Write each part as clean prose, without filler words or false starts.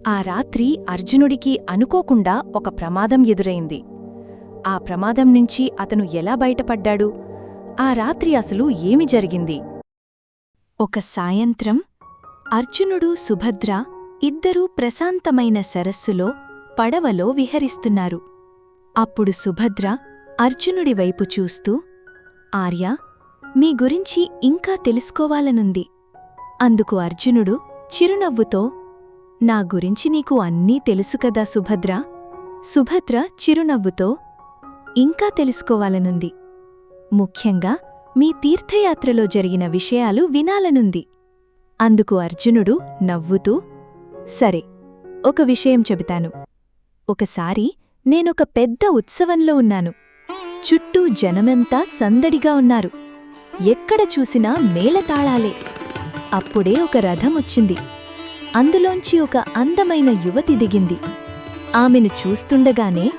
ఆ రాత్రి అర్జునుడికి అనుకోకుండా ఒక ప్రమాదం ఎదురైంది. ఆ ప్రమాదం నుంచి అతను ఎలా బయటపడ్డాడు? ఆ రాత్రి అసలు ఏమి జరిగింది? ఒక సాయంత్రం అర్జునుడు, సుభద్ర ఇద్దరూ ప్రశాంతమైన సరస్సులో పడవలో విహరిస్తున్నారు. అప్పుడు సుభద్ర అర్జునుడి వైపు చూస్తూ, ఆర్యా, మీ గురించి ఇంకా తెలుసుకోవాలనుంది. అందుకు అర్జునుడు చిరునవ్వుతో, నా గురించి నీకు అన్నీ తెలుసుకదా సుభద్ర? సుభద్ర చిరునవ్వుతో, ఇంకా తెలుసుకోవాలనుంది. ముఖ్యంగా మీ తీర్థయాత్రలో జరిగిన విషయాలు వినాలనుంది. అందుకు అర్జునుడు నవ్వుతూ, సరే, ఒక విషయం చెబుతాను. ఒకసారి నేనొక పెద్ద ఉత్సవంలో ఉన్నాను. చుట్టూ జనమెంతా సందడిగా ఉన్నారు. ఎక్కడ చూసినా మేళతాళాలే. అప్పుడే ఒక రథమొచ్చింది. అందులోంచి ఒక అందమైన యువతి దిగింది. ఆమెను చూస్తుండగానే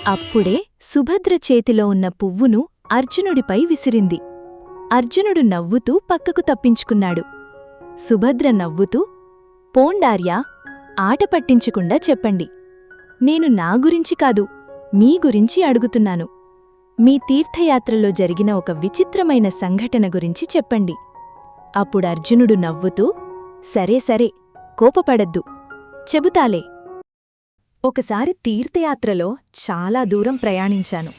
అప్పుడే సుభద్ర చేతిలో ఉన్న పువ్వును అర్జునుడిపై విసిరింది. అర్జునుడు నవ్వుతూ పక్కకు తప్పించుకున్నాడు. సుభద్ర నవ్వుతూ, పోండార్యా, ఆట పట్టించకుండా చెప్పండి. నేను నా గురించి కాదు, మీ గురించి అడుగుతున్నాను. మీ తీర్థయాత్రలో జరిగిన ఒక విచిత్రమైన సంఘటన గురించి చెప్పండి. అప్పుడు అర్జునుడు నవ్వుతూ, సరే సరే, కోపపడద్దు, చెబుతాలే. ఒకసారి తీర్థయాత్రలో చాలా దూరం ప్రయాణించాను.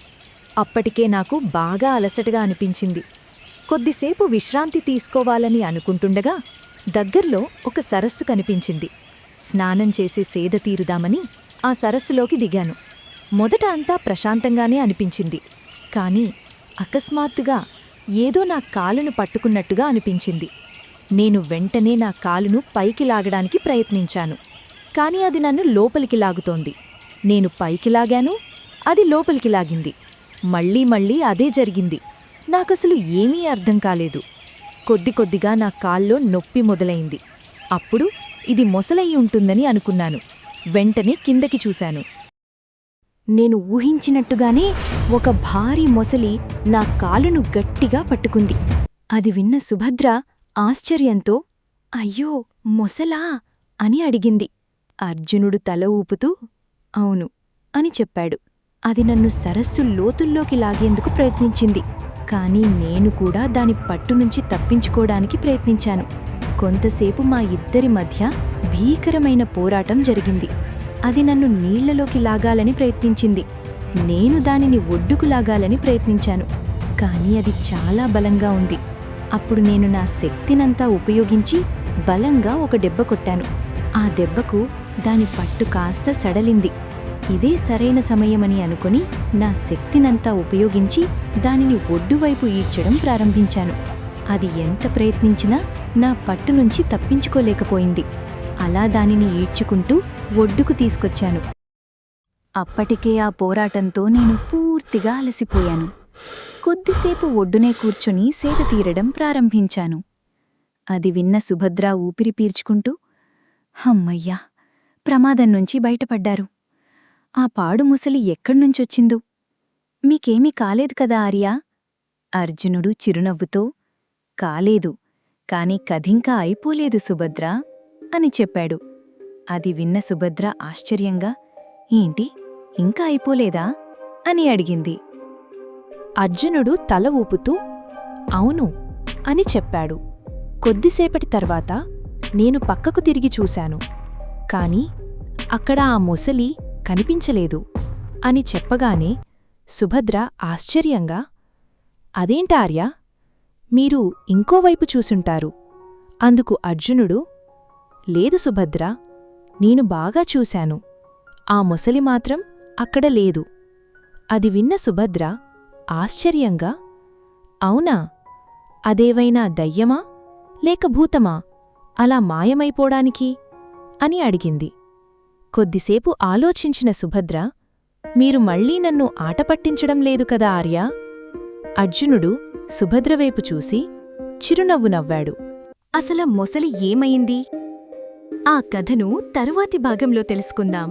అప్పటికే నాకు బాగా అలసటగా అనిపించింది. కొద్దిసేపు విశ్రాంతి తీసుకోవాలని అనుకుంటుండగా దగ్గర్లో ఒక సరస్సు కనిపించింది. స్నానం చేసి సేద తీరుదామని ఆ సరస్సులోకి దిగాను. మొదట అంతా ప్రశాంతంగానే అనిపించింది. కాని అకస్మాత్తుగా ఏదో నా కాలును పట్టుకున్నట్టుగా అనిపించింది. నేను వెంటనే నా కాలును పైకి లాగడానికి ప్రయత్నించాను. కాని అది నన్ను లోపలికి లాగుతోంది. నేను పైకి లాగాను, అది లోపలికి లాగింది. మళ్ళీ మళ్ళీ అదే జరిగింది. నాకసలు ఏమీ అర్థం కాలేదు. కొద్దిగా నా కాల్లో నొప్పి మొదలైంది. అప్పుడు ఇది మొసలయి ఉంటుందని అనుకున్నాను. వెంటనే కిందకి చూశాను. నేను ఊహించినట్టుగానే ఒక భారీ మొసలి నా కాలును గట్టిగా పట్టుకుంది. అది విన్న సుభద్ర ఆశ్చర్యంతో, అయ్యో, మొసలా అని అడిగింది. అర్జునుడు తల ఊపుతూ, అవును అని చెప్పాడు. అది నన్ను సరస్సు లోతుల్లోకి లాగేందుకు ప్రయత్నించింది. కాని నేను కూడా దాని పట్టునుంచి తప్పించుకోవడానికి ప్రయత్నించాను. కొంతసేపు మా ఇద్దరి మధ్య భీకరమైన పోరాటం జరిగింది. అది నన్ను నీళ్లలోకి లాగాలని ప్రయత్నించింది. నేను దానిని ఒడ్డుకు లాగాలని ప్రయత్నించాను. కాని అది చాలా బలంగా ఉంది. అప్పుడు నేను నా శక్తినంతా ఉపయోగించి బలంగా ఒక దెబ్బ కొట్టాను. ఆ దెబ్బకు దాని పట్టు కాస్త సడలింది. ఇదే సరైన సమయమని అనుకుని నా శక్తినంతా ఉపయోగించి దానిని ఒడ్డువైపు ఈడ్చడం ప్రారంభించాను. అది ఎంత ప్రయత్నించినా నా పట్టునుంచి తప్పించుకోలేకపోయింది. అలా దానిని ఈడ్చుకుంటూ ఒడ్డుకు తీసుకొచ్చాను. అప్పటికే ఆ పోరాటంతో నేను పూర్తిగా అలసిపోయాను. కొద్దిసేపు ఒడ్డునే కూర్చుని సేద తీరడం ప్రారంభించాను. అది విన్న సుభద్ర ఊపిరి పీల్చుకుంటూ, హమ్మయ్యా, ప్రమాదం నుంచి బయటపడ్డారు. ఆ పాడు ముసలి ఎక్కడ్నుంచొచ్చిందో? మీకేమీ కాలేదు కదా ఆర్యా? అర్జునుడు చిరునవ్వుతో, కాలేదు, కాని కథింకా అయిపోలేదు సుభద్రా అని చెప్పాడు. అది విన్న సుభద్ర ఆశ్చర్యంగా, ఏంటి, ఇంకా అయిపోలేదా అని అడిగింది. అర్జునుడు తల ఊపుతూ, అవును అని చెప్పాడు. కొద్దిసేపటి తర్వాత నేను పక్కకు తిరిగి చూశాను. కాని అక్కడ ఆ మొసలి కనిపించలేదు అని చెప్పగానే సుభద్ర ఆశ్చర్యంగా, అదేంటార్యా, మీరు ఇంకోవైపు చూసుంటారు. అందుకు అర్జునుడు, లేదు సుభద్ర, నేను బాగా చూశాను. ఆ మొసలి మాత్రం అక్కడ లేదు. అది విన్న సుభద్ర ఆశ్చర్యంగా, అవునా, అదేవైనా దయ్యమా లేక భూతమా అలా మాయమైపోడానికి అని అడిగింది. కొద్దిసేపు ఆలోచించిన సుభద్ర, మీరు మళ్ళీ నన్ను ఆట పట్టించడం లేదు కదా ఆర్యా? అర్జునుడు సుభద్రవైపు చూసి చిరునవ్వు నవ్వాడు. అసల మొసలి ఏమైంది? ఆ కథను తరువాతి భాగంలో తెలుసుకుందాం.